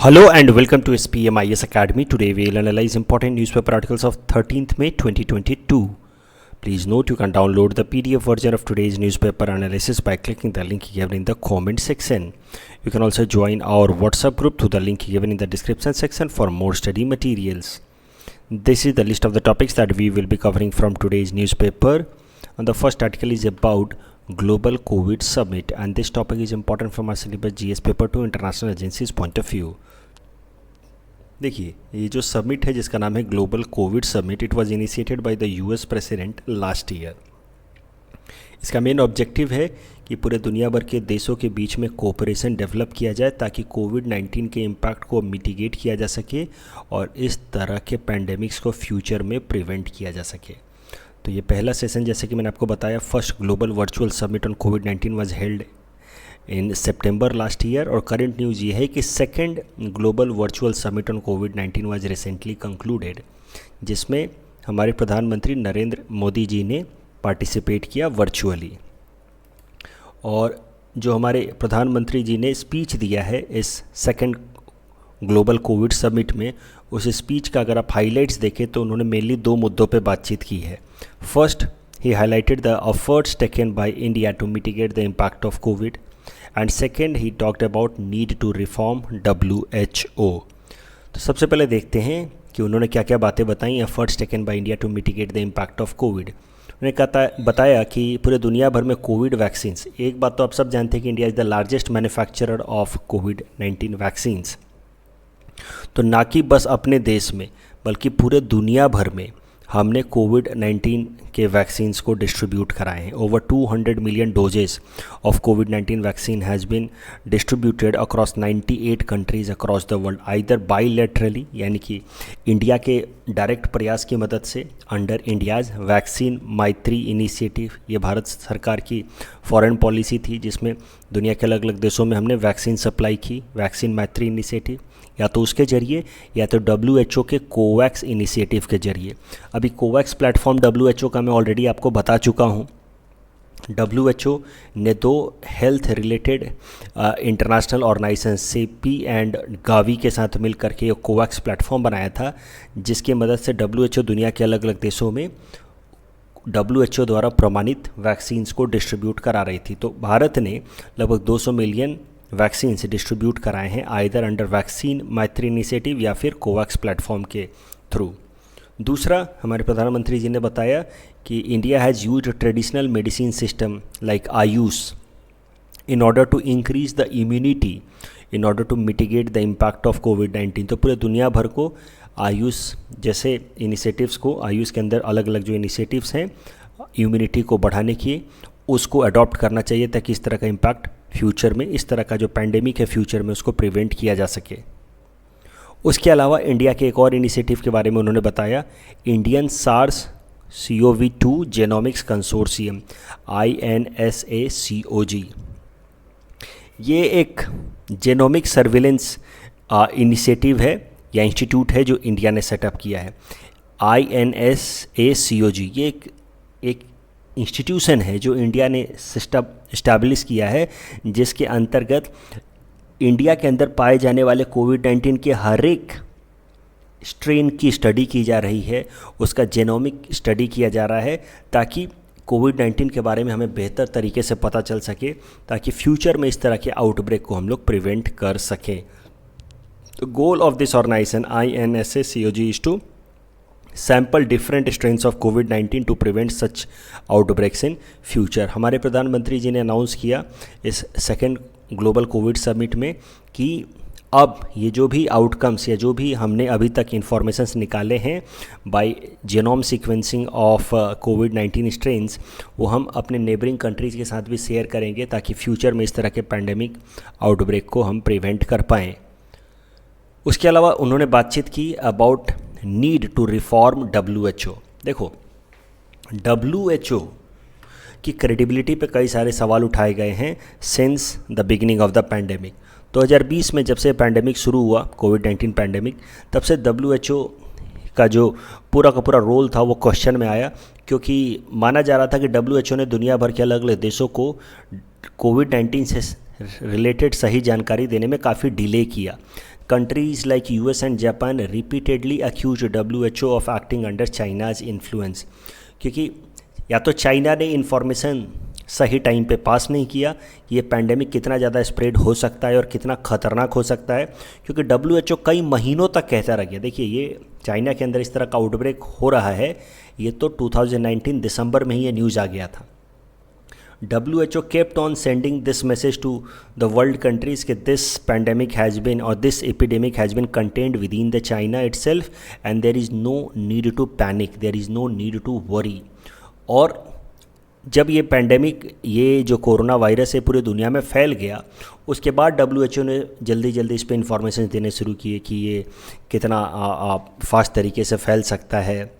Hello and welcome to SPMIS Academy. Today we will analyze important newspaper articles of 13th May 2022. Please note you can download the PDF version of today's newspaper analysis by clicking the link given in the comment section. You can also join our WhatsApp group through the link given in the description section for more study materials. This is the list of the topics that we will be covering from today's newspaper. And the first article is about Global COVID Summit, and this topic is important from our syllabus GS paper to international agencies point of view. देखिए, ये जो summit है जिसका नाम है global Covid summit, it was initiated by the US president last year. इसका main objective है कि पूरे दुनिया भर के देशों के बीच में कोऑपरेशन डेवलप किया जाए ताकि कोविड-19 के इम्पैक्ट को मिटिगेट किया जा सके और इस तरह के पैंडेमिक्स को फ्यूचर में प्रिवेंट किया जा सके. तो ये पहला सेशन, जैसे कि मैंने आपको बताया, first global virtual summit on covid was held in September last year. और करंट न्यूज़ ये है कि second global virtual summit on covid was recently concluded, जिसमें हमारे प्रधानमंत्री नरेंद्र मोदी जी ने पार्टिसिपेट किया वर्चुअली. और जो हमारे प्रधानमंत्री जी ने स्पीच दिया है इस सेकेंड ग्लोबल कोविड समिट में, उस स्पीच का अगर आप हाइलाइट्स देखें तो उन्होंने मेनली दो मुद्दों पे बातचीत की है. First, he highlighted the efforts taken by India to mitigate the impact of COVID, and second he talked about need to reform WHO. तो सबसे पहले देखते हैं कि उन्होंने क्या क्या बातें बताई efforts taken by India to mitigate the impact of COVID. उन्होंने बताया कि पूरे दुनिया भर में कोविड वैक्सीन्स, एक बात तो आप सब जानते हैं कि India is the largest manufacturer of covid vaccines. तो ना कि बस अपने देश में बल्कि पूरे दुनिया भर में हमने कोविड-19 के वैक्सीन्स को डिस्ट्रीब्यूट कराए हैं. ओवर 200 मिलियन डोजेस ऑफ कोविड-19 vaccine has been distributed across 98 countries across the world, either bilaterally यानी कि इंडिया के डायरेक्ट प्रयास की मदद से under India's vaccine Maitri initiative. ये भारत सरकार की फॉरेन पॉलिसी थी जिसमें दुनिया के अलग अलग देशों में हमने वैक्सीन सप्लाई की, वैक्सीन मैत्री इनिशिएटिव, या तो उसके जरिए या तो WHO के कोवैक्स इनिशिएटिव के जरिए. अभी कोवैक्स प्लेटफॉर्म WHO का मैं ऑलरेडी आपको बता चुका हूँ. WHO ने दो health related international organisation CEPI and GAVI के साथ मिल करके ये कोवैक्स प्लेटफॉर्म बनाया था, जिसकी मदद से WHO दुनिया के अलग अलग देशों में WHO द्वारा प्रमाणित वैक्सीन्स को डिस्ट्रीब्यूट करा रही थी. तो भारत ने लगभग 200 मिलियन वैक्सीन से डिस्ट्रीब्यूट कराए हैं either under vaccine Maitri initiative या फिर कोवैक्स प्लेटफॉर्म के थ्रू. दूसरा, हमारे प्रधानमंत्री जी ने बताया कि India has used traditional medicine system like AYUSH in order to increase the immunity in order to mitigate the impact of कोविड-19. तो पूरे दुनिया भर को आयुष जैसे इनिशिएटिव्स को, आयुष के अंदर अलग अलग जो इनिशिएटिव्स हैं इम्यूनिटी को बढ़ाने की, उसको अडॉप्ट करना चाहिए ताकि इस तरह का इम्पैक्ट फ्यूचर में, इस तरह का जो पैंडेमिक है फ्यूचर में, उसको प्रिवेंट किया जा सके. उसके अलावा इंडिया के एक और इनिशिएटिव के बारे में उन्होंने बताया, Indian SARS-CoV-2 genomics consortium INSACOG. ये एक जेनोमिक सर्विलेंस इनिशिएटिव है या इंस्टीट्यूट है जो इंडिया ने सेटअप किया है. INSACOG ये एक इंस्टीट्यूशन है जो इंडिया ने इस्टेब्लिश किया है, जिसके अंतर्गत इंडिया के अंदर पाए जाने वाले कोविड-19 के हर एक स्ट्रेन की स्टडी की जा रही है, उसका जेनोमिक स्टडी किया जा रहा है ताकि कोविड-19 के बारे में हमें बेहतर तरीके से पता चल सके, ताकि फ्यूचर में इस तरह के आउटब्रेक को हम लोग प्रिवेंट कर सकें. तो goal of this organisation INSACOG is to sample different strains of कोविड-19 to prevent such outbreaks in future. हमारे प्रधानमंत्री जी ने अनाउंस किया इस सेकेंड ग्लोबल कोविड समिट में कि अब ये जो भी आउटकम्स या जो भी हमने अभी तक इंफॉर्मेशंस निकाले हैं बाय जेनोम सीक्वेंसिंग ऑफ कोविड-19 स्ट्रेन्स, वो हम अपने नेबरिंग कंट्रीज़ के साथ भी शेयर करेंगे ताकि फ्यूचर में इस तरह के पैंडेमिक आउटब्रेक को हम प्रिवेंट कर पाएँ. उसके अलावा उन्होंने बातचीत की about need to reform WHO. देखो, WHO की क्रेडिबिलिटी पे कई सारे सवाल उठाए गए हैं since the beginning of the pandemic. 2020 में जब से पैंडेमिक शुरू हुआ, कोविड-19 पैंडेमिक, तब से WHO का जो पूरा का पूरा रोल था वो क्वेश्चन में आया, क्योंकि माना जा रहा था कि WHO ने दुनिया भर के अलग अलग देशों को कोविड-19 से रिलेटेड सही जानकारी देने में काफ़ी डिले किया. countries like US and Japan repeatedly accused WHO of acting under China's influence, क्योंकि या तो चाइना ने इन्फॉर्मेशन सही टाइम पे पास नहीं किया कि ये पैंडेमिक कितना ज़्यादा स्प्रेड हो सकता है और कितना खतरनाक हो सकता है, क्योंकि WHO कई महीनों तक कहता रह गया। देखिए, ये चाइना के अंदर इस तरह का आउटब्रेक हो रहा है, ये तो 2019 दिसंबर में ही ये न्यूज़ आ गया था। WHO kept on sending this message to the world countries that this pandemic has been or this epidemic has been contained within the China itself and there is no need to panic, there is no need to worry। और जब ये pandemic, ये जो corona virus है पूरी दुनिया में फैल गया, उसके बाद WHO ने जल्दी जल्दी इस पर इंफॉर्मेशन देने शुरू किए कि ये कितना फास्ट तरीके से फैल सकता है,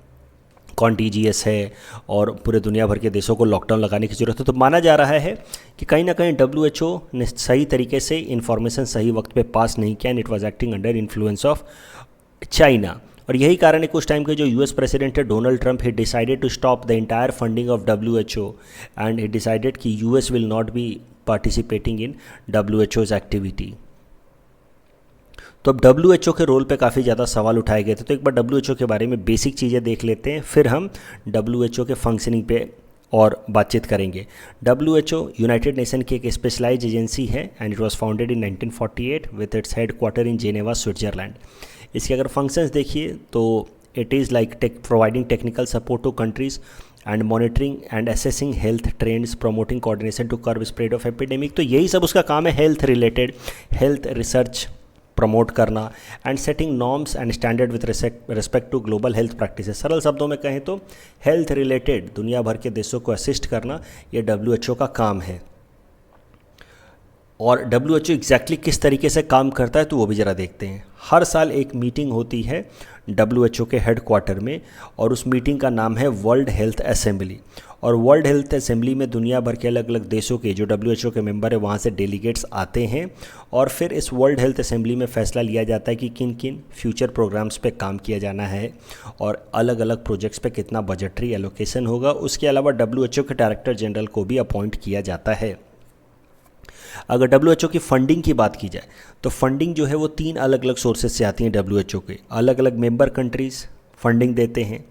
कॉन्टीजियस है और पूरे दुनिया भर के देशों को लॉकडाउन लगाने की ज़रूरत है। तो माना जा रहा है कि कहीं ना कहीं WHO ने सही तरीके से इन्फॉर्मेशन सही वक्त पे पास नहीं किया and it was acting under influence of China. और यही कारण है कुछ टाइम के जो US प्रेसिडेंट है Donald Trump, he decided to stop the entire funding of WHO and he decided कि US will not be participating in WHO's activity. तो अब WHO के रोल पे काफ़ी ज़्यादा सवाल उठाए गए थे। तो एक बार WHO के बारे में बेसिक चीज़ें देख लेते हैं, फिर हम WHO के फंक्शनिंग पे और बातचीत करेंगे। WHO यूनाइटेड नेशन की एक स्पेशलाइज्ड एजेंसी है and it was founded in 1948 with its headquarter in Geneva, Switzerland. इसके अगर फंक्शंस देखिए तो it is like providing technical support to countries and monitoring and assessing health trends, promoting coordination to curb spread of epidemic. तो यही सब उसका काम है, health related, health research promote करना and setting norms and standard with respect to global health practices. सरल शब्दों में कहें तो हेल्थ रिलेटेड दुनिया भर के देशों को असिस्ट करना ये WHO का काम है। और WHO एग्जैक्टली किस तरीके से काम करता है तो वो भी ज़रा देखते हैं। हर साल एक मीटिंग होती है WHO के हेड क्वार्टर में और उस मीटिंग का नाम है वर्ल्ड हेल्थ असेंबली। और वर्ल्ड हेल्थ असेंबली में दुनिया भर के अलग अलग देशों के जो WHO के मेंबर है वहाँ से डेलीगेट्स आते हैं और फिर इस वर्ल्ड हेल्थ असेंबली में फैसला लिया जाता है कि किन किन फ्यूचर प्रोग्राम्स पे काम किया जाना है और अलग अलग प्रोजेक्ट्स पे कितना बजटरी एलोकेशन होगा। उसके अलावा WHO के डायरेक्टर जनरल को भी अपॉइंट किया जाता है। अगर WHO की फंडिंग की बात की जाए तो फंडिंग जो है वो 3 अलग अलग सोर्सेज से आती हैं। WHO के अलग अलग मेंबर कंट्रीज़ फंडिंग देते हैं,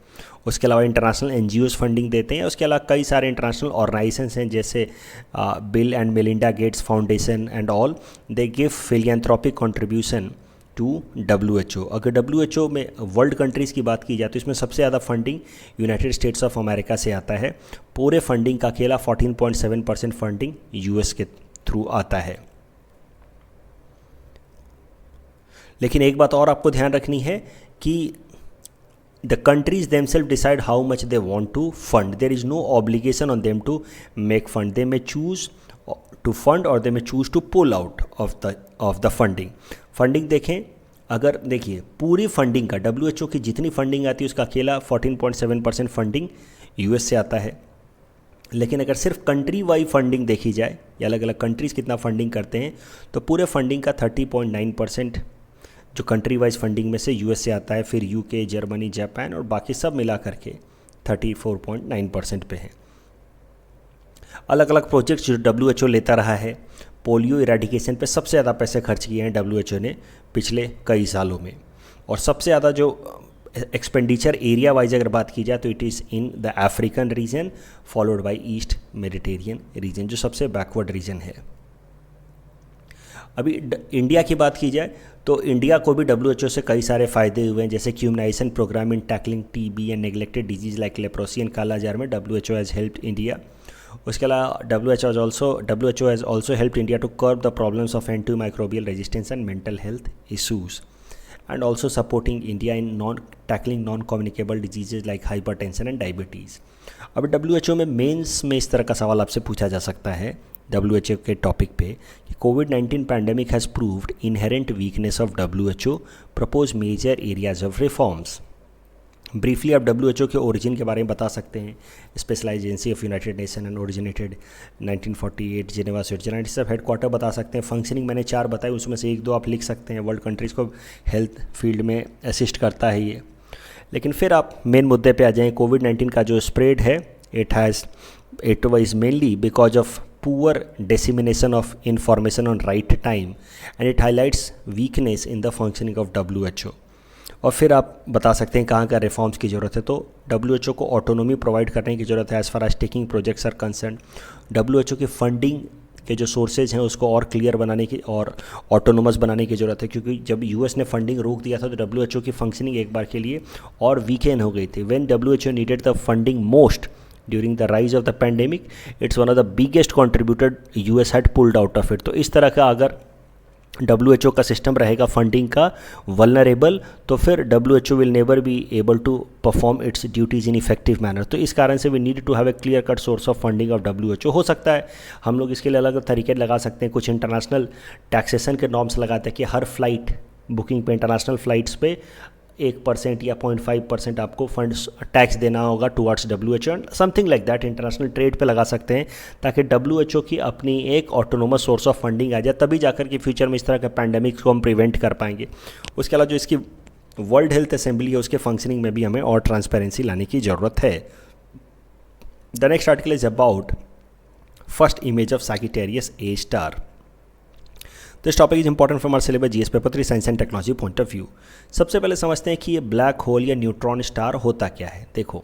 उसके अलावा इंटरनेशनल NGOs फंडिंग देते हैं, उसके अलावा कई सारे इंटरनेशनल ऑर्गेनाइजेशंस हैं जैसे Bill and Melinda Gates foundation and all, they give philanthropic contribution to WHO। अगर WHO में वर्ल्ड कंट्रीज़ की बात की जाए तो इसमें सबसे ज़्यादा funding United States of America से आता है। पूरे फंडिंग का अकेला 14.7% फंडिंग US के थ्रू आता है। लेकिन एक बात और आपको ध्यान रखनी है कि the countries themselves decide how much they want to fund. There is no obligation on them to make fund. They may choose to fund or they may choose to pull out of the funding. Funding देखें, अगर देखिए पूरी funding का WHO की जितनी funding आती है उसका अकेला 14.7% फंडिंग US से आता है। लेकिन अगर सिर्फ कंट्री वाइज फंडिंग देखी जाए या अलग अलग कंट्रीज़ कितना फंडिंग करते हैं तो पूरे फंडिंग का 30.9% जो कंट्री वाइज फंडिंग में से US से आता है, फिर UK, जर्मनी, जापान और बाकी सब मिला करके 34.9% पे है। अलग अलग प्रोजेक्ट्स जो WHO लेता रहा है, पोलियो इरेडिकेशन पे सबसे ज़्यादा पैसे खर्च किए हैं WHO ने पिछले कई सालों में। और सबसे ज़्यादा जो एक्सपेंडिचर एरिया वाइज अगर बात की जाए तो it is in the African region followed by east Mediterranean reason, जो सबसे बैकवर्ड रीजन है। अभी इंडिया की बात की जाए तो इंडिया को भी WHO से कई सारे फ़ायदे हुए हैं, जैसे immunisation programme in tackling TB and neglected disease like leprosy and kala azar में WHO हैज़ हेल्प्ड इंडिया। उसके अलावा WHO has also helped India to curb the problems of antimicrobial resistance and mental health issues and also supporting India in tackling non-communicable diseases like hypertension and diabetes। अब WHO में mains में इस तरह का सवाल आपसे पूछा जा सकता है WHO के टॉपिक पे कि कोविड-19 pandemic has proved inherent weakness of WHO, propose major areas of reforms. Briefly आप WHO के ओरिजिन के बारे में बता सकते हैं। Specialised agency of United Nation and originated 1948 Geneva, Switzerland, सब हेडक्वार्टर बता सकते हैं। फंक्शनिंग मैंने 4 बताई, उसमें से 1-2 आप लिख सकते हैं। वर्ल्ड कंट्रीज़ को हेल्थ फील्ड में असिस्ट करता है ये। लेकिन फिर आप मेन मुद्दे पे आ जाएँ। कोविड-19 का जो स्प्रेड है it was mainly because of poor dissemination of information on right time and it highlights weakness in the functioning of WHO। और फिर आप बता सकते हैं कहाँ का रिफॉर्म्स की ज़रूरत है। तो WHO को ऑटोनॉमी प्रोवाइड करने की ज़रूरत है as far as taking projects are concern. WHO की फंडिंग के जो सोर्सेज हैं उसको और क्लियर बनाने की और ऑटोनोमस बनाने की ज़रूरत है, क्योंकि जब यूएस ने फंडिंग रोक दिया था तो WHO की फंक्शनिंग एक बार के लिए और वीकेंड हो गई थी। When WHO needed the funding most during the rise of the pandemic, it's one of the biggest contributor US had pulled out of it. तो इस तरह का अगर WHO का सिस्टम रहेगा फंडिंग का वल्नरेबल, तो फिर WHO will never be able to perform its duties in effective manner. तो इस कारण से we need to have a clear cut source of funding of WHO। हो सकता है हम लोग इसके लिए अलग अलग तरीके लगा सकते हैं। कुछ इंटरनेशनल टैक्सेशन के नॉर्म्स लगाते हैं कि हर फ्लाइट बुकिंग पे, इंटरनेशनल फ़्लाइट्स पे 1% या 0.5% आपको फंड्स टैक्स देना होगा towards WHO and something like that international trade पे लगा सकते हैं, ताकि WHO की अपनी एक ऑटोनोमस सोर्स ऑफ फंडिंग आ जाए, तभी जाकर के फ्यूचर में इस तरह के पैंडेमिक्स को हम प्रिवेंट कर पाएंगे। उसके अलावा जो इसकी वर्ल्ड हेल्थ असेंबली है उसके फंक्शनिंग में भी हमें और ट्रांसपेरेंसी लाने की ज़रूरत है। The next article is about first image of Sagittarius A star. This topic is important from our syllabus GS paper 3 science and technology point of view. सबसे पहले समझते हैं कि ये ब्लैक होल या न्यूट्रॉन स्टार होता क्या है। देखो,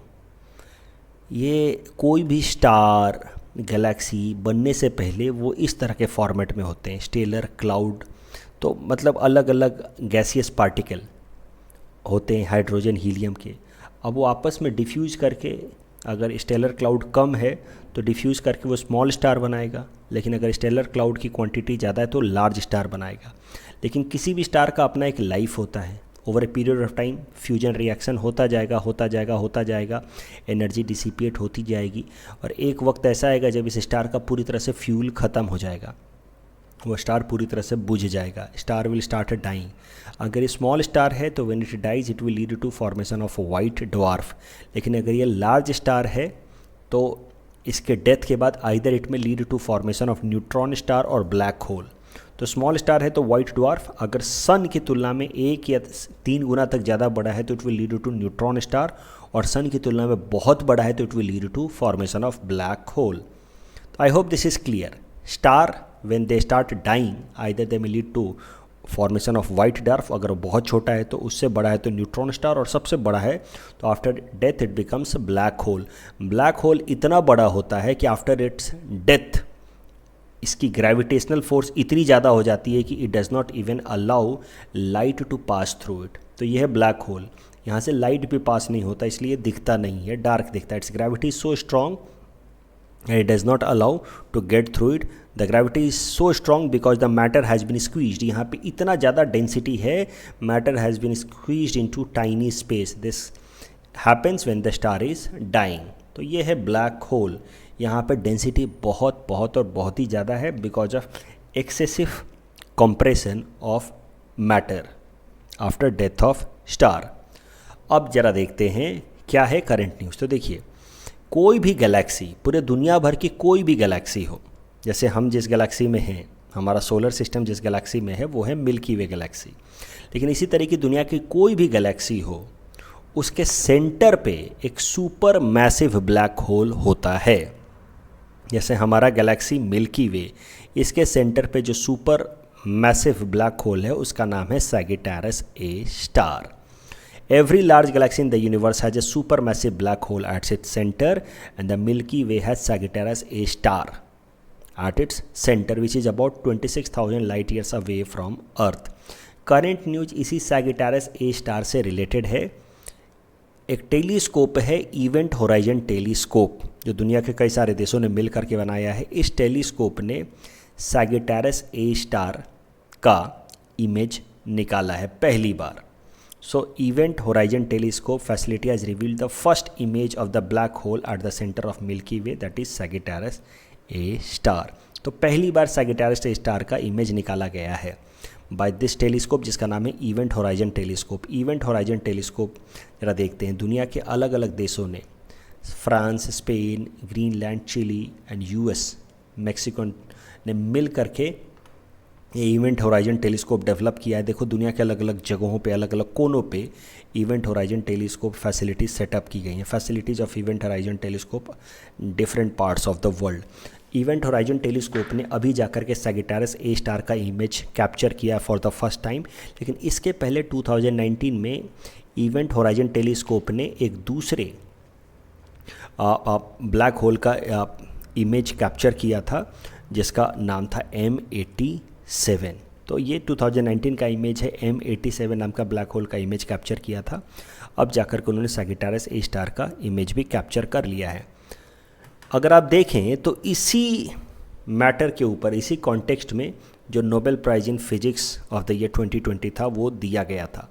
ये कोई भी स्टार गैलेक्सी बनने से पहले वो इस तरह के फॉर्मेट में होते हैं, स्टेलर क्लाउड। तो मतलब अलग अलग गैसियस पार्टिकल होते हैं हाइड्रोजन हीलियम के। अब वो आपस में डिफ्यूज़ करके, अगर स्टेलर क्लाउड कम है तो डिफ्यूज़ करके वो स्मॉल स्टार बनाएगा, लेकिन अगर स्टेलर क्लाउड की क्वांटिटी ज़्यादा है तो लार्ज स्टार बनाएगा। लेकिन किसी भी स्टार का अपना एक लाइफ होता है। Over a period of time fusion reaction होता जाएगा, एनर्जी डिसिपेट होती जाएगी और एक वक्त ऐसा आएगा जब इस स्टार का पूरी तरह से फ्यूल ख़त्म हो जाएगा, वो स्टार पूरी तरह से बुझ जाएगा। Star will start dying. अगर ये स्मॉल स्टार है तो when it dies it will lead to formation of white dwarf. लेकिन अगर ये लार्ज स्टार है तो इसके डेथ के बाद आइदर इट में lead to formation of neutron star और ब्लैक होल। तो स्मॉल स्टार है तो वाइट ड्वार्फ, अगर सन की तुलना में 1 या 3 गुना तक ज़्यादा बड़ा है तो it will lead to neutron star, और सन की तुलना में बहुत बड़ा है तो it will lead to formation of black hole. तो I hope this is clear. Star when they start dying either they may lead to formation of white dwarf, अगर वो बहुत छोटा है तो उससे बड़ा है तो न्यूट्रॉन स्टार, और सबसे बड़ा है तो after death it becomes black hole. Black hole इतना बड़ा होता है कि आफ्टर इट्स डेथ इसकी ग्रेविटेशनल फोर्स इतनी ज़्यादा हो जाती है कि it does not even allow light to pass through it. तो ये है ब्लैक होल, यहाँ से लाइट भी पास नहीं होता, इसलिए दिखता नहीं है, डार्क दिखता है। It's gravity is so strong and it does not allow to get through it. The gravity is so strong because the matter has been squeezed. यहाँ पे इतना ज़्यादा डेंसिटी है, matter has been squeezed into tiny space. This happens when the star is dying. तो ये है black hole. यहाँ पे डेंसिटी बहुत और बहुत ही ज़्यादा है because of excessive compression of matter after death of star. अब ज़रा देखते हैं क्या है करंट न्यूज़। तो देखिए, कोई भी गैलेक्सी, पूरे दुनिया भर की कोई भी गैलेक्सी हो, जैसे हम जिस गैलेक्सी में हैं, हमारा सोलर सिस्टम जिस गैलेक्सी में है वो है मिल्की वे गैलेक्सी, लेकिन इसी तरह की दुनिया की कोई भी गैलेक्सी हो, उसके सेंटर पे एक सुपर मैसिव ब्लैक होल होता है। जैसे हमारा गैलेक्सी मिल्की वे, इसके सेंटर पे जो सुपर मैसिव ब्लैक होल है उसका नाम है Sagittarius A star. Every large galaxy in the universe has a supermassive black hole at its center, and the Milky Way has Sagittarius A star at its center, which is about 26,000 light years away from Earth. Current news इसी Sagittarius A star से related है। एक telescope है, event horizon telescope, जो दुनिया के कई सारे देशों ने मिल करके बनाया है। इस टेलीस्कोप ने Sagittarius A स्टार का इमेज निकाला है पहली बार। So Event Horizon Telescope facility has revealed the first image of the black hole at the center of Milky Way, that is Sagittarius A star. तो पहली बार Sagittarius A star का image निकाला गया है by this telescope, जिसका नाम है Event Horizon Telescope. Event Horizon Telescope जरा देखते हैं, दुनिया के अलग अलग देशों ने, France, Spain, Greenland, Chile and US, Mexico ने मिल करके ये इवेंट होराइजन टेलीस्कोप डेवलप किया है। देखो, दुनिया के अलग अलग जगहों पे, अलग अलग कोनों पे event horizon telescope facilities setup की गई हैं। Facilities of event horizon telescope different parts of the world. Event horizon telescope ने अभी जाकर के सैगिटारस ए स्टार का इमेज कैप्चर किया फॉर द फर्स्ट टाइम, लेकिन इसके पहले 2019 में इवेंट होराइजन टेलीस्कोप ने एक दूसरे ब्लैक होल का इमेज कैप्चर किया था जिसका नाम था M87। तो ये 2019 का इमेज है, M87 नाम का ब्लैक होल का इमेज कैप्चर किया था। अब जाकर के उन्होंने सैगिटारस ए स्टार का इमेज भी कैप्चर कर लिया है। अगर आप देखें तो इसी मैटर के ऊपर, इसी कॉन्टेक्स्ट में जो Nobel prize in physics of the year 2020 था वो दिया गया था।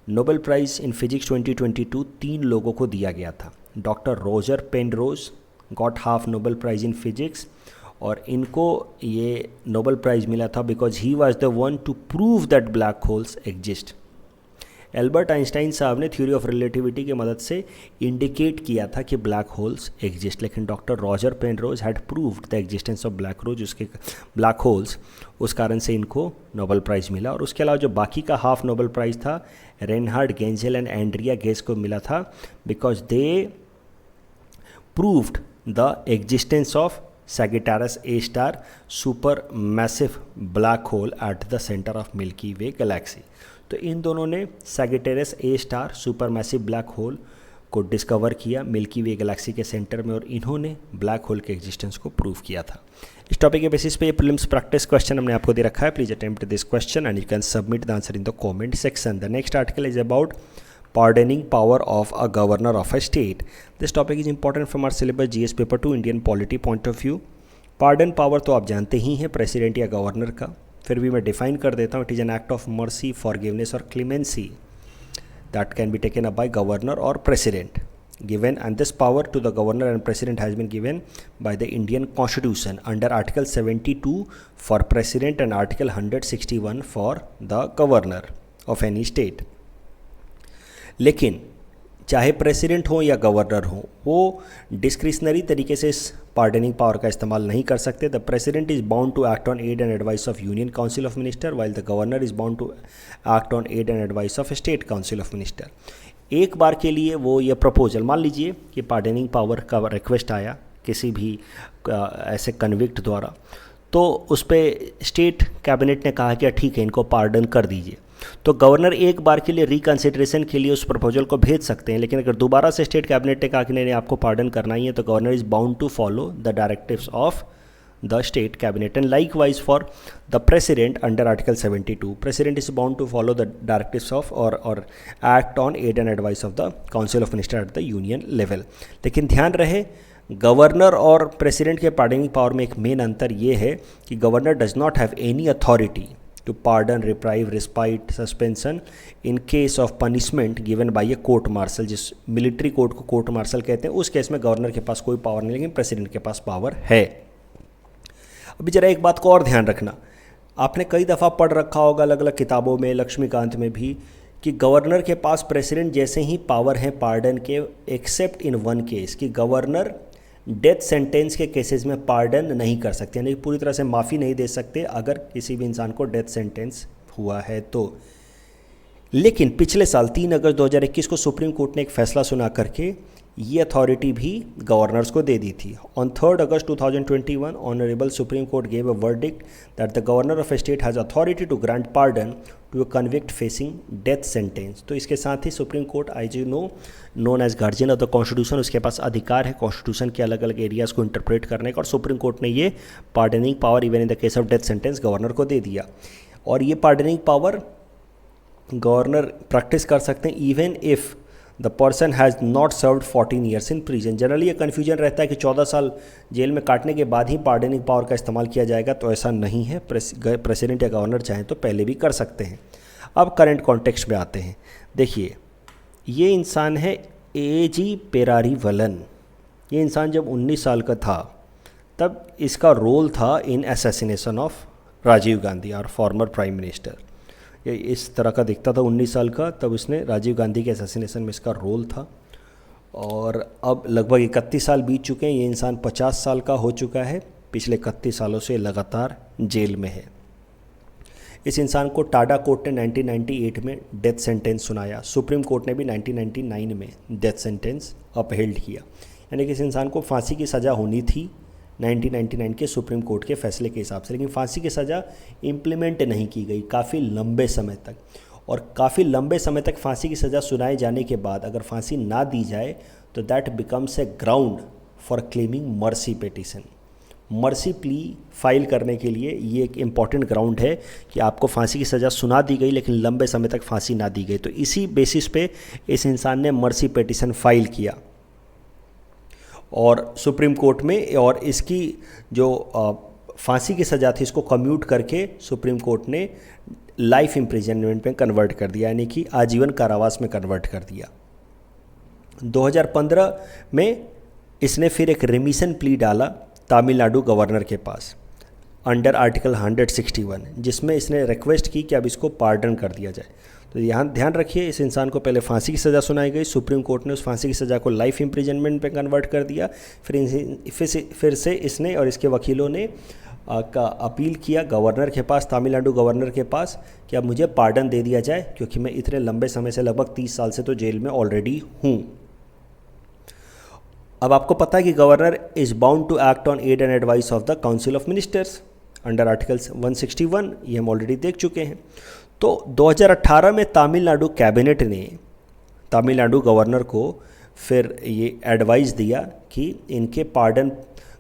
नोबेल प्राइज़ इन फिजिक्स 2022 3 लोगों को दिया गया था। Doctor Roger Penrose got half Nobel price in physics, और इनको ये नोबेल प्राइज़ मिला था because he was the one two prove that black holes exist. Albert Einstein साहब ने थ्योरी ऑफ रिलेटिविटी की मदद से इंडिकेट किया था कि ब्लैक होल्स एग्जिस्ट, लेकिन doctor Roger Penrose had proved the existence of black holes, उस कारण से इनको नोबेल प्राइज़ मिला। और उसके अलावा जो बाकी का हाफ नोबेल प्राइज़ था Reinhard Genzel and Andrea Ghez को मिला था because they proved the existence of Sagittarius A star supermassive black hole at the center of Milky Way galaxy। तो इन दोनों ने Sagittarius A star supermassive black hole को discover किया milky वे Galaxy के centre में, और इन्होंने ब्लैक होल के एग्जिस्टेंस को प्रूव किया था। इस टॉपिक के बेसिस पे ये प्रीलिम्स प्रैक्टिस क्वेश्चन हमने आपको दे रखा है। Please attempt this question and you can submit the answer in the comment section. The next article is about pardoning power of a governor of a state. This topic is important from our syllabus GS paper to Indian polity point of view. Pardon power तो आप जानते ही हैं president या governor का, फिर भी मैं define कर देता हूँ। It is an act of mercy, forgiveness और clemency that can be taken up by governor और president given, and this power to the governor and president has been given by the Indian Constitution under Article 72 for president and Article 161 for the governor of any state. लेकिन चाहे president हो या governor हो, वो discretionary तरीके से इस pardoning power का इस्तेमाल नहीं कर सकते। The president is bound to act on aid and advice of union council of minister, while the governor is bound to act on aid and advice of state council of minister. एक बार के लिए वो ये proposal, मान लीजिए कि pardoning power का रिक्वेस्ट आया किसी भी ऐसे कन्विक्ट द्वारा, तो उस पर स्टेट कैबिनेट ने कहा कि ठीक है इनको पार्डन कर दीजिए, तो गवर्नर एक बार के लिए रिकन्सिडरेशन के लिए उस प्रपोजल को भेज सकते हैं। लेकिन अगर दोबारा से स्टेट कैबिनेट ने कहा कि नहीं आपको पार्डन करना ही है, तो governor is bound to follow the directives of the state cabinet. And likewise for the president under article 72, president is bound to follow the directives of और act on aid and advice of the council of minister at the union level. लेकिन ध्यान रहे, governor और president के pardoning power में एक main अंतर ये है कि governor does not have any authority to pardon, reprieve, respite, suspension in case of punishment given by a court martial। जिस मिलिट्री कोर्ट को कोर्ट मार्शल कहते हैं, उस केस में गवर्नर के पास कोई पावर नहीं, लेकिन प्रेसिडेंट के पास पावर है। अभी जरा एक बात को और ध्यान रखना, आपने कई दफ़ा पढ़ रखा होगा अलग अलग किताबों में, लक्ष्मीकांत में भी, कि गवर्नर के पास प्रेसिडेंट जैसे ही पावर है पार्डन के, एक्सेप्ट इन वन केस, कि गवर्नर डेथ सेंटेंस के केसेस में पार्डन नहीं कर सकते, यानी पूरी तरह से माफ़ी नहीं दे सकते अगर किसी भी इंसान को डेथ सेंटेंस हुआ है तो। लेकिन पिछले साल 3 अगस्त 2021 को सुप्रीम कोर्ट ने एक फैसला सुना करके ये अथॉरिटी भी गवर्नर्स को दे दी थी। On 3 August 2021 honourable supreme court gave a verdict that the governor of a state has authority to grant pardon to a convict facing death sentence. तो इसके साथ ही सुप्रीम कोर्ट, आज you know, known as guardian of the constitution, उसके पास अधिकार है constitution के अलग अलग एरियाज़ को इंटरप्रेट करने का, और सुप्रीम कोर्ट ने ये pardoning power even in the case of death sentence governor को दे दिया। और ये पार्डनिंग पावर गवर्नर प्रैक्टिस कर सकते हैं even if the person has not served 14 years in prison. Generally ये कन्फ्यूजन रहता है कि 14 साल जेल में काटने के बाद ही पार्डनिंग पावर का इस्तेमाल किया जाएगा, तो ऐसा नहीं है। प्रेसिडेंट या गवर्नर चाहें तो पहले भी कर सकते हैं। अब करंट कॉन्टेक्स्ट में आते हैं। देखिए, ये इंसान है एजी पेरारीवलन। ये इंसान जब 19 साल का था तब इसका रोल था इन असैसिनेशन ऑफ राजीव गांधी, और फॉर्मर प्राइम मिनिस्टर। ये इस तरह का दिखता था, 19 साल का, तब उसने राजीव गांधी के असैसिनेशन में इसका रोल था। और अब लगभग 31 साल बीत चुके हैं, ये इंसान 50 साल का हो चुका है, पिछले 31 सालों से लगातार जेल में है। इस इंसान को टाडा कोर्ट ने 1998 में डेथ सेंटेंस सुनाया, सुप्रीम कोर्ट ने भी 1999 में डेथ सेंटेंस अपहेल्ड किया, यानी कि इस इंसान को फांसी की सज़ा होनी थी 1999 के सुप्रीम कोर्ट के फैसले के हिसाब से। लेकिन फांसी की सज़ा इम्प्लीमेंट नहीं की गई काफ़ी लंबे समय तक, और काफ़ी लंबे समय तक फांसी की सज़ा सुनाए जाने के बाद अगर फांसी ना दी जाए तो that becomes a ground for claiming mercy petition. Mercy plea file करने के लिए ये एक इम्पॉर्टेंट ग्राउंड है कि आपको फांसी की सज़ा सुना दी गई लेकिन लंबे समय तक फांसी ना दी गई। तो इसी बेसिस पे इस इंसान ने मर्सी पिटीशन फाइल किया और सुप्रीम कोर्ट में, और इसकी जो फांसी की सज़ा थी इसको कम्यूट करके सुप्रीम कोर्ट ने लाइफ इम्प्रिजनमेंट में कन्वर्ट कर दिया, यानी कि आजीवन कारावास में कन्वर्ट कर दिया। 2015 में इसने फिर एक रिमिशन प्ली डाला तमिलनाडु गवर्नर के पास अंडर आर्टिकल 161, जिसमें इसने रिक्वेस्ट की कि अब इसको पार्डन कर दिया जाए। तो यहाँ ध्यान रखिए, इस इंसान को पहले फांसी की सज़ा सुनाई गई, सुप्रीम कोर्ट ने उस फांसी की सज़ा को लाइफ इम्प्रिजनमेंट में कन्वर्ट कर दिया। फिर से इसने और इसके वकीलों ने का अपील किया गवर्नर के पास, तमिलनाडु गवर्नर के पास, कि अब मुझे पार्डन दे दिया जाए क्योंकि मैं इतने लंबे समय से, लगभग 30 साल से तो जेल में ऑलरेडी हूँ। अब आपको पता है कि governor is bound to act on aid and advice of the council of ministers under article 161, ये हम ऑलरेडी देख चुके हैं। तो 2018 में तमिलनाडु कैबिनेट ने तमिलनाडु गवर्नर को फिर ये एडवाइस दिया कि इनके पार्डन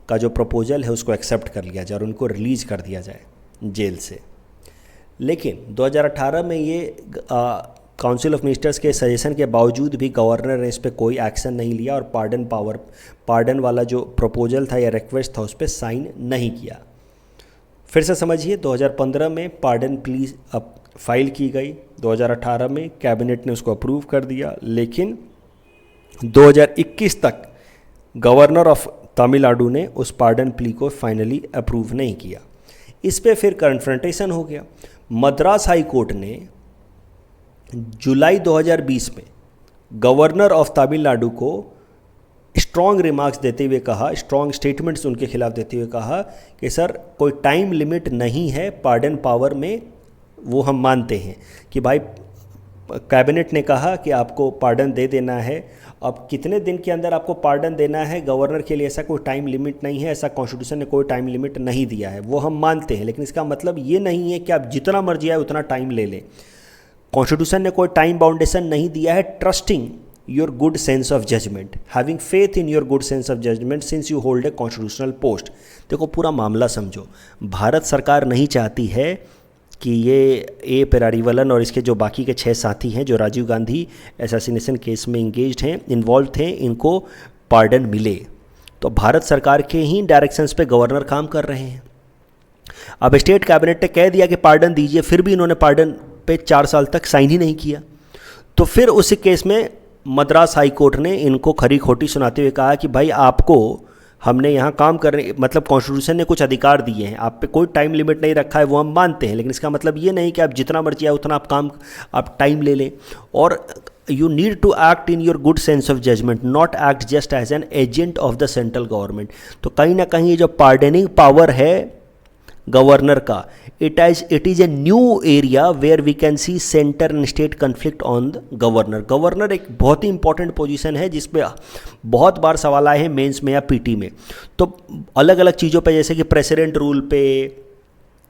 का जो प्रपोजल है उसको एक्सेप्ट कर लिया जाए और उनको रिलीज़ कर दिया जाए जेल से। लेकिन 2018 में ये काउंसिल ऑफ मिनिस्टर्स के सजेशन के बावजूद भी गवर्नर ने इस पर कोई एक्शन नहीं लिया और पार्डन वाला जो प्रपोजल था या रिक्वेस्ट था उस पर साइन नहीं किया। फिर से समझिए, 2015 में पार्डन प्ली फाइल की गई, 2018 में कैबिनेट ने उसको अप्रूव कर दिया, लेकिन 2021 तक गवर्नर ऑफ तमिलनाडु ने उस पार्डन प्ली को फाइनली अप्रूव नहीं किया। इस पे फिर कन्फ्रंटेशन हो गया। मद्रास हाई कोर्ट ने जुलाई 2020 में गवर्नर ऑफ तमिलनाडु को स्ट्रॉन्ग रिमार्क्स देते हुए कहा, स्ट्रॉन्ग स्टेटमेंट्स उनके खिलाफ देते हुए कहा कि सर कोई टाइम लिमिट नहीं है पार्डन पावर में, वो हम मानते हैं कि भाई कैबिनेट ने कहा कि आपको पार्डन दे देना है, अब कितने दिन के अंदर आपको पार्डन देना है गवर्नर के लिए ऐसा कोई टाइम लिमिट नहीं है, ऐसा कॉन्स्टिट्यूशन ने कोई टाइम लिमिट नहीं दिया है, वो हम मानते हैं। लेकिन इसका मतलब ये नहीं है कि आप जितना मर्जी आए उतना टाइम ले लें। कॉन्स्टिट्यूशन ने कोई टाइम बाउंडेशन नहीं दिया है। Trusting your good sense of judgement, having faith in your good sense of judgement since you hold a constitutional post. देखो पूरा मामला समझो, भारत सरकार नहीं चाहती है कि ये ए पेरारीवलन और इसके जो बाकी के 6 साथी हैं जो राजीव गांधी असैसिनेशन केस में इंगेज्ड हैं, इन्वॉल्व थे, इनको पार्डन मिले। तो भारत सरकार के ही डायरेक्शंस पे गवर्नर काम कर रहे हैं। अब स्टेट कैबिनेट ने कह दिया कि पार्डन दीजिए, फिर भी इन्होंने पार्डन पे 4 साल तक साइन ही नहीं किया। तो फिर उस केस में मद्रास हाई कोर्ट ने इनको खरी खोटी सुनाते हुए कहा कि भाई आपको हमने यहाँ काम करने, मतलब कॉन्स्टिट्यूशन ने कुछ अधिकार दिए हैं, आप पे कोई टाइम लिमिट नहीं रखा है, वो हम मानते हैं, लेकिन इसका मतलब ये नहीं कि आप जितना मर्जी आए उतना आप टाइम ले लें। और you need to act in your good sense of judgement, not act just as an agent of the central government. तो कहीं ना कहीं ये जो पार्डनिंग पावर है गवर्नर का, it is a new area where we can see centre and state conflict on the governor. Governor एक बहुत ही इंपॉर्टेंट पोजीशन है जिस पे बहुत बार सवाल आए हैं मेंस में या पीटी में। तो अलग अलग चीज़ों पे, जैसे कि प्रेसिडेंट रूल पे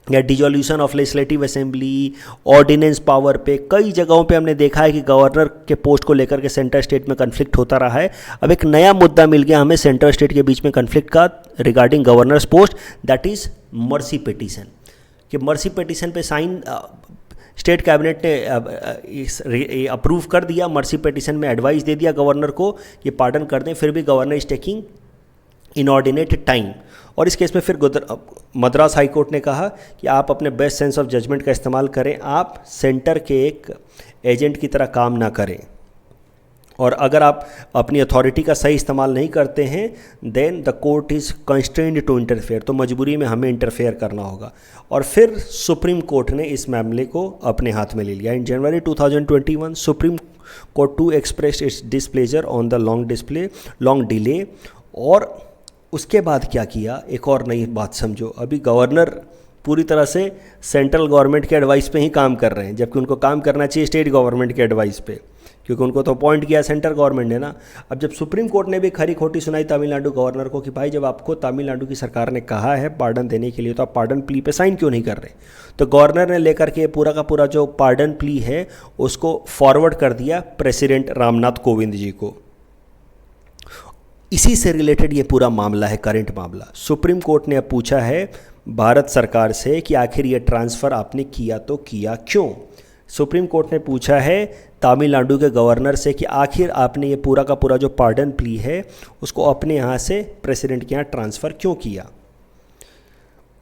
या dissolution of legislative assembly, ordinance power पे, कई जगहों पे हमने देखा है कि गवर्नर के पोस्ट को लेकर के सेंटर स्टेट में कन्फ्लिक्ट होता रहा है। अब एक नया मुद्दा मिल गया हमें सेंटर स्टेट के बीच में कन्फ्लिक्ट का regarding governors post, that is mercy petition. कि मर्सी पिटीशन पे साइन स्टेट कैबिनेट ने अप्रूव कर दिया, मर्सी पिटीशन में एडवाइस दे दिया गवर्नर को कि पार्डन कर दें, फिर भी governor is taking inordinate time. और इस केस में फिर मद्रास हाई कोर्ट ने कहा कि आप अपने बेस्ट सेंस ऑफ जजमेंट का इस्तेमाल करें, आप सेंटर के एक एजेंट की तरह काम ना करें, और अगर आप अपनी अथॉरिटी का सही इस्तेमाल नहीं करते हैं then the court is constrained to interfere, तो मजबूरी में हमें इंटरफेयर करना होगा। और फिर सुप्रीम कोर्ट ने इस मामले को अपने हाथ में ले लिया। In January 2021 supreme court to express its displeasure on the long delay. और उसके बाद क्या किया, एक और नई बात समझो, अभी गवर्नर पूरी तरह से सेंट्रल गवर्नमेंट के एडवाइस पे ही काम कर रहे हैं, जबकि उनको काम करना चाहिए स्टेट गवर्नमेंट के एडवाइस पे। क्योंकि उनको तो अपॉइंट किया सेंट्रल गवर्नमेंट ने ना। अब जब सुप्रीम कोर्ट ने भी खरी खोटी सुनाई तमिलनाडु गवर्नर को कि भाई जब आपको तमिलनाडु की सरकार ने कहा है पार्डन देने के लिए तो आप पार्डन प्ली पे साइन क्यों नहीं कर रहे, तो गवर्नर ने लेकर के पूरा का पूरा जो पार्डन प्ली है उसको फॉरवर्ड कर दिया प्रेसिडेंट रामनाथ कोविंद जी को। इसी से रिलेटेड ये पूरा मामला है, करंट मामला। सुप्रीम कोर्ट ने अब पूछा है भारत सरकार से कि आखिर ये ट्रांसफ़र आपने किया तो किया क्यों। सुप्रीम कोर्ट ने पूछा है तमिलनाडु के गवर्नर से कि आखिर आपने ये पूरा का पूरा जो पार्डन प्ली है उसको अपने यहाँ से प्रेसिडेंट के यहाँ ट्रांसफ़र क्यों किया।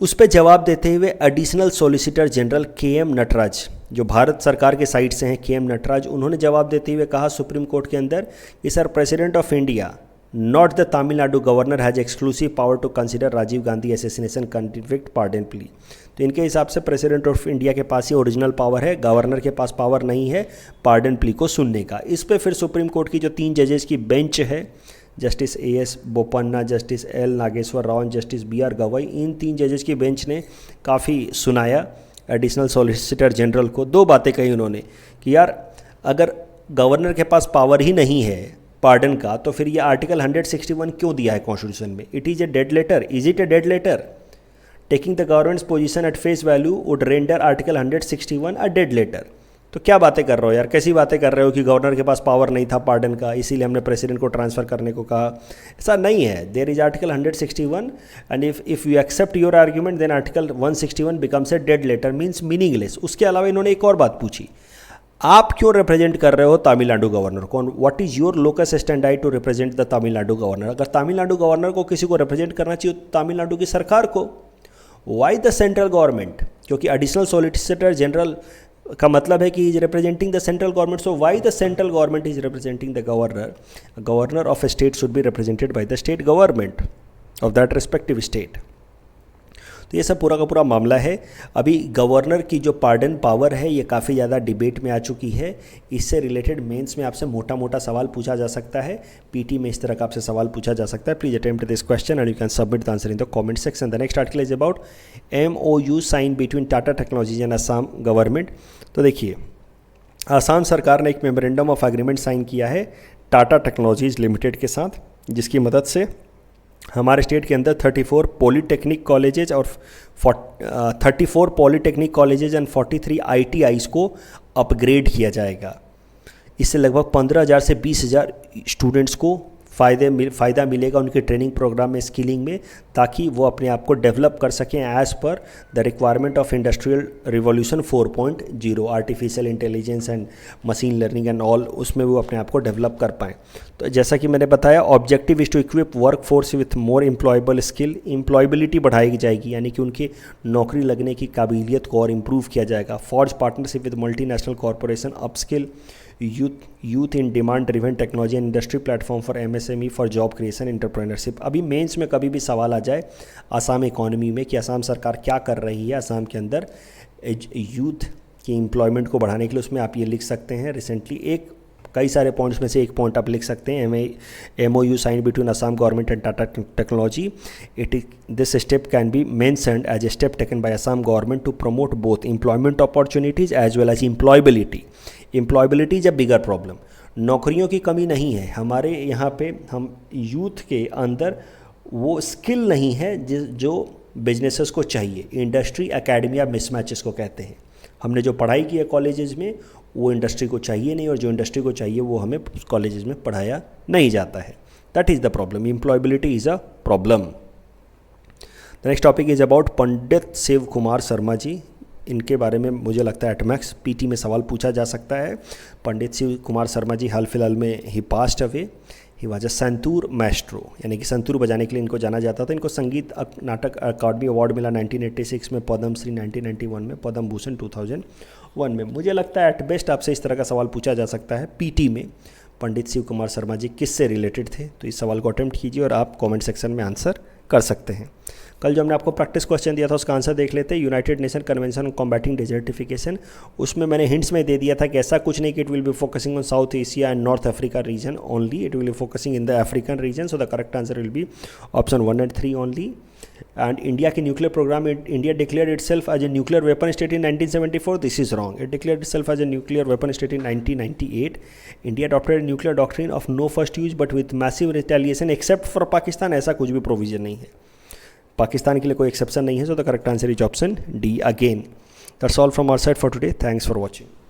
उस पर जवाब देते हुए additional solicitor general K M. Natraj, जो भारत सरकार के साइड से हैं के.एम. नटराज, उन्होंने जवाब देते हुए कहा सुप्रीम कोर्ट के अंदर कि sir president of India not the Tamil Nadu governor has exclusive power to consider Rajiv Gandhi assassination convict pardon plea. तो इनके हिसाब से प्रेसिडेंट ऑफ इंडिया के पास ही ओरिजिनल पावर है, गवर्नर के पास पावर नहीं है पार्डन प्ली को सुनने का। इस पे फिर सुप्रीम कोर्ट की जो 3 जजेस की बेंच है, justice A S. Bopanna, justice L. Nageshwar Rao, justice B R. Gavai, इन 3 जजेस की बेंच ने काफ़ी सुनाया एडिशनल सॉलिसिटर जनरल को। 2 बातें कही उन्होंने कि यार अगर गवर्नर के पास पावर ही नहीं है पार्डन का तो फिर ये आर्टिकल 161 क्यों दिया है कॉन्स्टिट्यूशन में। It is a dead letter, is it a dead letter? Taking the government's position at face value would render article 161 a dead letter. तो क्या बातें कर रहे हो यार, कैसी बातें कर रहे हो कि गवर्नर के पास पावर नहीं था पार्डन का इसीलिए हमने प्रेसिडेंट को ट्रांसफ़र करने को कहा। ऐसा नहीं है। There is article 161 and if you accept your argument then article 161 becomes a dead letter, means meaningless. उसके अलावा इन्होंने एक और बात पूछी, आप क्यों रिप्रेजेंट कर रहे हो तमिलनाडु गवर्नर को? What is your locus standard to represent the Tamil Nadu governor? अगर तमिलनाडु गवर्नर को किसी को रिप्रेजेंट करना चाहिए तो तमिलनाडु की सरकार को। Why the central government? क्योंकि एडिशनल सॉलिसिटर जनरल का मतलब है कि is representing the central government, so why the central government is representing the governor? Governor of a state should be represented by the state government of that respective state. तो ये सब पूरा का पूरा मामला है। अभी गवर्नर की जो पार्डन पावर है ये काफ़ी ज़्यादा डिबेट में आ चुकी है। इससे रिलेटेड मेंस में आपसे मोटा मोटा सवाल पूछा जा सकता है, पीटी में इस तरह का आपसे सवाल पूछा जा सकता है। Please attempt this question and you can submit the answer in the comment section. The next article is about MOU sign between Tata technologies and Assam government. तो देखिए, असम सरकार ने एक मेमोरेंडम ऑफ एग्रीमेंट साइन किया है टाटा टेक्नोलॉजीज लिमिटेड के साथ, जिसकी मदद से हमारे स्टेट के अंदर 34 पॉलीटेक्निक कॉलेजेज और 34 पॉलीटेक्निक कॉलेजेज एंड 43 ITIs को अपग्रेड किया जाएगा। इससे लगभग 15,000 से 20,000 स्टूडेंट्स को फ़ायदा मिलेगा उनके ट्रेनिंग प्रोग्राम में, स्किलिंग में, ताकि वो अपने आप को डेवलप कर सकें as per the requirement of industrial revolution 4.0, artificial intelligence and machine learning and all, उसमें वो अपने आप को डेवलप कर पाएँ। तो जैसा कि मैंने बताया, objective is to equip work force with more employable skill. Employability बढ़ाई जाएगी, यानी कि उनकी नौकरी लगने की काबिलियत को और इम्प्रूव किया जाएगा। Forge partnership with multinational corporation, upskill youth in demand driven technology and industry platform for MSME for job creation entrepreneurship. अभी मेंस में कभी भी सवाल आ जाए आसाम इकोनॉमी में कि असम सरकार क्या कर रही है असम के अंदर यूथ की एम्प्लॉयमेंट को बढ़ाने के लिए, उसमें आप ये लिख सकते हैं रिसेंटली कई सारे पॉइंट्स में से एक पॉइंट आप लिख सकते हैं, MOU sign between Assam government and Tata technology. This step can be mentioned as a step taken by Assam government to promote both employment opportunities as well as employability. Employability is a bigger problem. नौकरियों की कमी नहीं है हमारे यहाँ पे, हम youth के अंदर वो स्किल नहीं है जो बिजनेसेस को चाहिए। इंडस्ट्री एकेडमिया मिसमैचेस को कहते हैं। हमने जो पढ़ाई की है कॉलेजेस में वो इंडस्ट्री को चाहिए नहीं, और जो इंडस्ट्री को चाहिए वो हमें कॉलेजेस में पढ़ाया नहीं जाता है। That is the problem. Employability is a problem. The next topic is about Pandit Shiv Kumar Sharma ji. इनके बारे में मुझे लगता है एटमैक्स पीटी में सवाल पूछा जा सकता है। पंडित शिव कुमार शर्मा जी हाल फिलहाल में ही passed away. He was a santoor maestro, यानी कि संतूर बजाने के लिए इनको जाना जाता था। इनको संगीत नाटक अकादमी अवार्ड मिला 1986 में, पद्मश्री 1991 में, पद्म भूषण 2001 में। मुझे लगता है एट बेस्ट आपसे इस तरह का सवाल पूछा जा सकता है पीटी में, पंडित शिव कुमार शर्मा जी किससे रिलेटेड थे। तो इस सवाल को अटेम्प्ट कीजिए और आप कमेंट सेक्शन में आंसर कर सकते हैं। कल जो हमने आपको प्रैक्टिस क्वेश्चन दिया था उसका आंसर देख लेते हैं। United nation convention on combating desertification, उसमें मैंने हिंट्स में दे दिया था कि ऐसा कुछ नहीं कि it will be focusing on south Asia and north Africa reason only, it will be focusing in the African region. So the correct answer will be option 1 and 3 only. And India के nuclear program, India declared itself as a nuclear weapon state in 1974. This is wrong. It declared itself as a nuclear weapon state in 1998. India adopted a nuclear doctrine of no first use but with massive retaliation except for Pakistan. ऐसा कुछ भी provision नहीं है, पाकिस्तान के लिए कोई exception नहीं है. So the correct answer is option D again. That's all from our side for today. Thanks for watching.